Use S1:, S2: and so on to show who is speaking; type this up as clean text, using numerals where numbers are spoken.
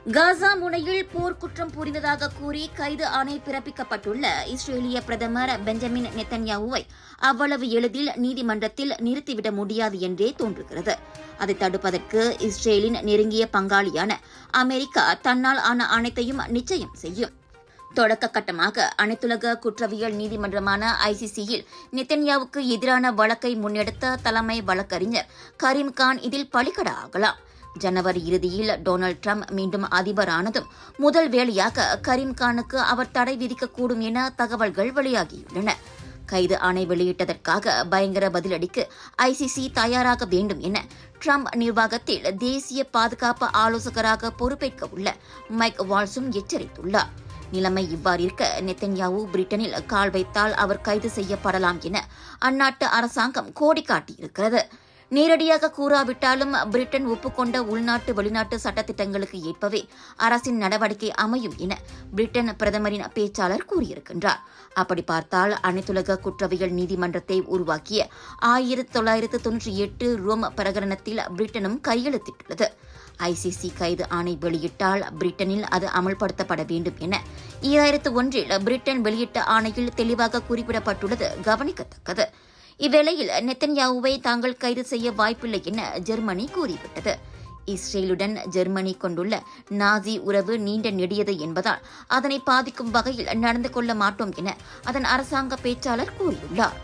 S1: காசா முனையில் போர்க்குற்றம் புரிந்ததாக கூறி கைது ஆணை பிறப்பிக்கப்பட்டுள்ள இஸ்ரேலிய பிரதமர் பெஞ்சமின் நெத்தன்யாஹுவை அவ்வளவு எளிதில் நீதிமன்றத்தில் நிறுத்திவிட முடியாது என்றே தோன்றுகிறது. அதை தடுப்பதற்கு இஸ்ரேலின் நெருங்கிய பங்காளியான அமெரிக்கா தன்னால் ஆன அனைத்தையும் நிச்சயம் செய்யும். தொடக்க கட்டமாக அனைத்துலக குற்றவியல் நீதிமன்றமான ஐசிசியில் நெத்தன்யாவுக்கு எதிரான வழக்கை முன்னெடுத்த தலைமை வழக்கறிஞர் கரீம்கான் இதில் பலிகடா ஆகலாம். ஜனவரி இறுதியில் டொனால்டு டிரம்ப் மீண்டும் அதிபரானதும் முதல் வேளையாக கரீம்கானுக்கு அவர் தடை விதிக்கக்கூடும் என தகவல்கள் வெளியாகியுள்ளன. கைது ஆணை வெளியிட்டதற்காக பயங்கர பதிலடிக்கு ஐசிசி தயாராக வேண்டும் என டிரம்ப் நிர்வாகத்தில் தேசிய பாதுகாப்பு ஆலோசகராக பொறுப்பேற்க உள்ள மைக் வால்ஸும் எச்சரித்துள்ளார். நிலைமை இவ்வாறிருக்க நெத்தன்யாஹூ பிரிட்டனில் கால் வைத்தால் அவர் கைது செய்யப்படலாம் என அந்நாட்டு அரசாங்கம் கோடி காட்டியிருக்கிறது. நேரடியாக கூறாவிட்டாலும் பிரிட்டன் ஒப்புக்கொண்ட உள்நாட்டு வெளிநாட்டு சட்டத்திட்டங்களுக்கு ஏற்பவே அரசின் நடவடிக்கை அமையும் என பிரிட்டன் பிரதமரின் பேச்சாளர் கூறியிருக்கின்றார். அப்படி பார்த்தால் அனைத்துலக குற்றவியல் நீதிமன்றத்தை உருவாக்கிய 1998 ரோம் பிரகடனத்தில் பிரிட்டனும் கையெழுத்திட்டுள்ளது. ஐசிசி கைது ஆணை வெளியிட்டால் பிரிட்டனில் அது அமல்படுத்தப்பட வேண்டும் என 2001 பிரிட்டன் வெளியிட்ட ஆணையில் தெளிவாக குறிப்பிடப்பட்டுள்ளது கவனிக்கத்தக்கது. இவ்வேளையில் நெத்தன்யாஹூவை தாங்கள் கைது செய்ய வாய்ப்பில்லை என ஜெர்மனி கூறிவிட்டது. இஸ்ரேலுடன் ஜெர்மனி கொண்டுள்ள நாசி உறவு நீண்ட நெடியது என்பதால் அதனை பாதிக்கும் வகையில் நடந்து கொள்ள மாட்டோம் என அதன் அரசாங்க பேச்சாளர் கூறியுள்ளார்.